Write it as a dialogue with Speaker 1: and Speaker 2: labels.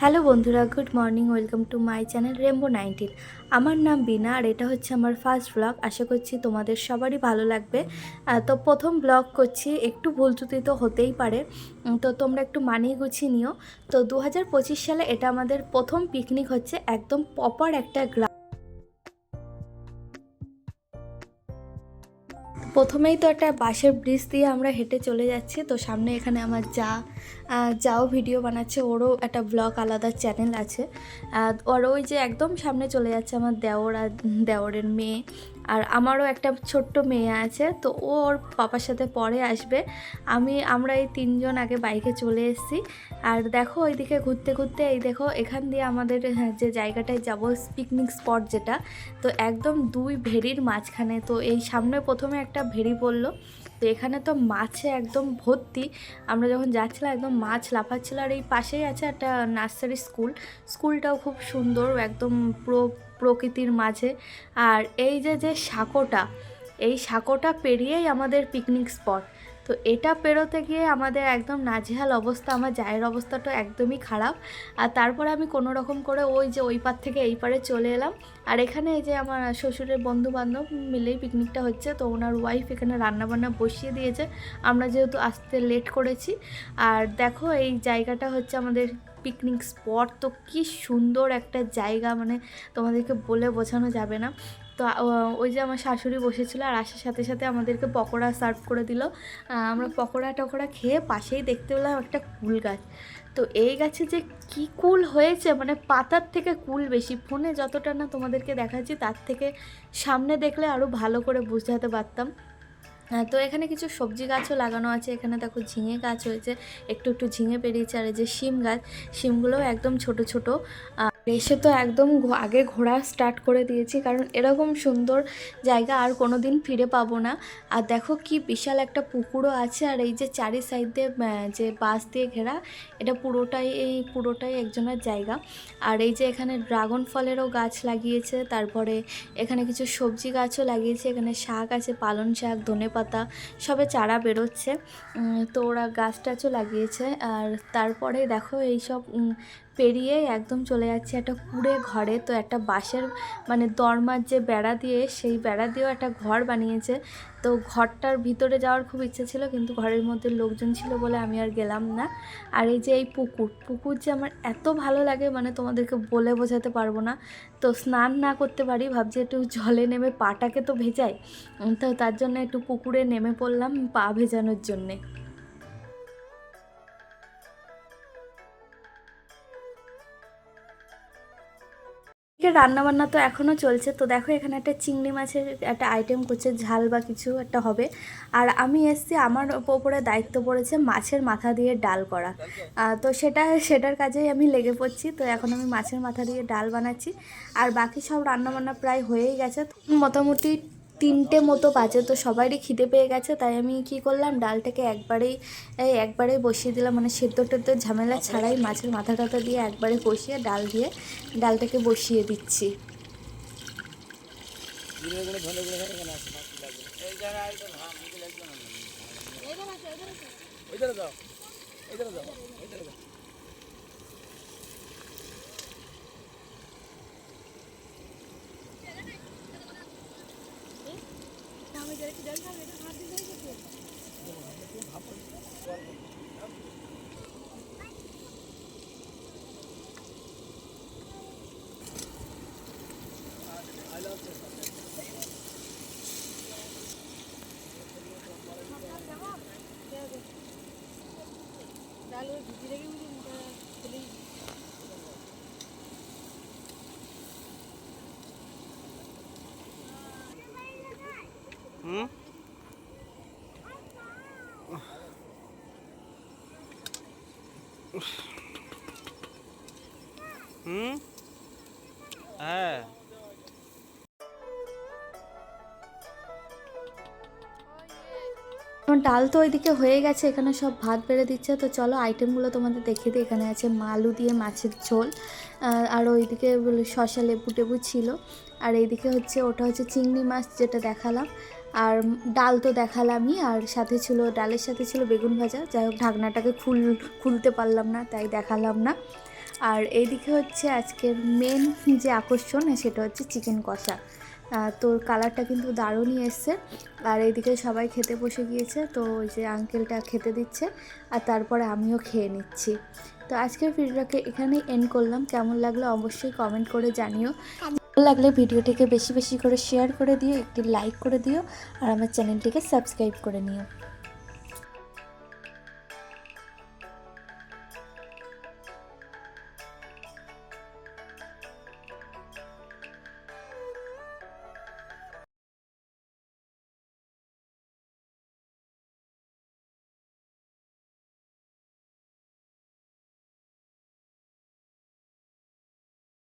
Speaker 1: Hello বন্ধুরা, good morning. Welcome to my channel Rambo 19। আমার নাম বিনা আর এটা হচ্ছে আমার ফার্স্ট ব্লগ। আশা করছি তোমাদের সবারই ভালো লাগবে। তো প্রথম ব্লগ করছি, একটু ভুল ত্রুটি তো হতেই পারে, তো তোমরা একটু মানিয়ে গুছিয়ে নিও। তো 2025 সালে এটা আমাদের প্রথম পিকনিক হচ্ছে, একদম প্রপার একটা গ্রাম। প্রথমেই তো একটা বাঁশের ব্রিজ দিয়ে আমরা হেঁটে চলে যাচ্ছি। তো সামনে এখানে আমার যাও ভিডিও বানাচ্ছে, ওরও একটা ব্লগ আলাদা চ্যানেল আছে। ওর ওই যে একদম সামনে চলে যাচ্ছে আমার দেওর আর দেওরের মেয়ে, আর আমারও একটা ছোট্ট মেয়ে আছে। তো ও ওর পাপার সাথে পরে আসবে। আমরা এই তিনজন আগে বাইকে চলে এসেছি। আর দেখো ওইদিকে ঘুরতে ঘুরতে, এই দেখো এখান দিয়ে আমাদের যে জায়গাটায় যাব, পিকনিক স্পট যেটা, তো একদম দুই ভেরির মাঝখানে। তো এই সামনে প্রথমে একটা ভেরি পড়লো, তো এখানে তো মাছে একদম ভর্তি। আমরা যখন যাচ্ছিলাম একদম মাছ লাফাচ্ছিল। আর এই পাশেই আছে একটা নার্সারি স্কুলটাও খুব সুন্দর, একদম প্রকৃতির মাঝে। আর এই যে সাঁকোটা, এই সাঁকোটা পেরিয়েই আমাদের পিকনিক স্পট। তো এটা পেরোতে গিয়ে আমাদের একদম নাজেহাল অবস্থা, আমার জায়ের অবস্থাটা একদমই খারাপ। আর তারপরে আমি কোনো রকম করে ওই যে ওই পার থেকে এই পারে চলে এলাম। আর এখানে এই যে আমার শ্বশুরের বন্ধু বান্ধব মিলেই পিকনিকটা হচ্ছে, তো ওনার ওয়াইফ এখানে রান্নাবান্না বসিয়ে দিয়েছে, আমরা যেহেতু আসতে লেট করেছি। আর দেখো এই জায়গাটা হচ্ছে আমাদের পিকনিক স্পট। তো কি সুন্দর একটা জায়গা, মানে তোমাদেরকে বলে বোঝানো যাবে না। তো ওই যে আমার শাশুড়ি বসেছিল, আর আসার সাথে সাথে আমাদেরকে পকোড়া সার্ভ করে দিল। আমরা পকোড়া টকোড়া খেয়ে পাশেই দেখতে পেলাম একটা কুল গাছ। তো এই গাছে যে কি কুল হয়েছে, মানে পাতার থেকে কুল বেশি। ফোনে যতটা না তোমাদেরকে দেখাচ্ছি, তার থেকে সামনে দেখলে আরও ভালো করে বুঝাতে পারতাম। তো এখানে কিছু সবজি গাছও লাগানো আছে। এখানে দেখো ঝিঙে গাছ হয়েছে, একটু একটু ঝিঙে বেরিয়েছে। আর এই যে শিম গাছ, শিমগুলোও একদম ছোট ছোট। এসে তো একদম আগে ঘোরা স্টার্ট করে দিয়েছি, কারণ এরকম সুন্দর জায়গা আর কোনো দিন ফিরে পাবো না। আর দেখো কি বিশাল একটা পুকুরও আছে। আর এই যে চারি সাইড দিয়ে যে বাঁশ দিয়ে ঘেরা, এটা পুরোটাই একজনের জায়গা। আর এই যে এখানে ড্রাগন ফলেরও গাছ লাগিয়েছে, তারপরে এখানে কিছু সবজি গাছও লাগিয়েছে। এখানে শাক আছে, পালং শাক, ধনেপাতা, সবে চারা বেরোচ্ছে। তো ওরা গাছ টাছও লাগিয়েছে। আর তারপরে দেখো এইসব পেরিয়ে একদম চলে যাচ্ছে একটা কুঁড়ে ঘরে। তো একটা বাঁশের মানে দরমার যে বেড়া দিয়ে, সেই বেড়া দিয়েও একটা ঘর বানিয়েছে। তো ঘরটার ভিতরে যাওয়ার খুব ইচ্ছে ছিল, কিন্তু ঘরের মধ্যে লোকজন ছিল বলে আমি আর গেলাম না। আর এই যে এই পুকুর যে আমার এত ভালো লাগে, মানে তোমাদেরকে বলে বোঝাতে পারবো না। তো স্নান না করতে পারি, ভাবছি একটু জলে নেমে পাটাকে তো ভেজাই। তো তার জন্য একটু পুকুরে নেমে পড়লাম পা ভেজানোর জন্যে। রান্নাবান্না তো এখনও চলছে। তো দেখো এখানে একটা চিংড়ি মাছের একটা আইটেম করছে, ঝাল বা কিছু একটা হবে। আর আমি এসছি, আমার ওপরে দায়িত্ব পড়েছে মাছের মাথা দিয়ে ডাল করা। তো সেটার কাজেই আমি লেগে পড়ছি। তো এখন আমি মাছের মাথা দিয়ে ডাল বানাচ্ছি, আর বাকি সব রান্নাবান্না প্রায় হয়েই গেছে। মোটামুটি 3টে মতো বাজে। তো সবারই খিদে পেয়ে গেছে, তাই আমি কি করলাম, ডালটাকে একবারেই বসিয়ে দিলাম, মানে সেদ্ধ টেদ্ধ ঝামেলা ছাড়াই মাছের মাথা টাথা দিয়ে একবারে কষিয়ে ডালটাকে বসিয়ে দিচ্ছি।
Speaker 2: হুম হুম হ্যাঁ।
Speaker 1: আমার ডাল তো ওইদিকে হয়ে গেছে, এখানে সব ভাত বেড়ে দিচ্ছে। তো চলো আইটেমগুলো তোমাদের দেখিয়ে দিই। এখানে আছে আলু দিয়ে মাছের ঝোল, আর ওইদিকে শসা লেবু টেবু ছিল। আর এইদিকে ওটা হচ্ছে চিংড়ি মাছ যেটা দেখালাম। আর ডাল তো দেখালামই, আর ডালের সাথে ছিল বেগুন ভাজা। যাই হোক, ঢাকনাটাকে খুলতে পারলাম না, তাই দেখালাম না। আর এইদিকে হচ্ছে আজকের মেন যে আকর্ষণ সেটা হচ্ছে চিকেন কষা। তোর কালারটা কিন্তু দারুণই এসছে। আর এইদিকে সবাই খেতে বসে গিয়েছে, তো ওই যে আঙ্কেলটা খেতে দিচ্ছে আর তারপরে আমিও খেয়ে নিচ্ছি। তো আজকের ভিডিওটাকে এখানেই এন্ড করলাম। কেমন লাগলো অবশ্যই কমেন্ট করে জানিও। ভালো লাগলে ভিডিওটিকে বেশি বেশি করে শেয়ার করে দিও, একটি লাইক করে দিও আর আমার চ্যানেলটিকে সাবস্ক্রাইব করে নিও।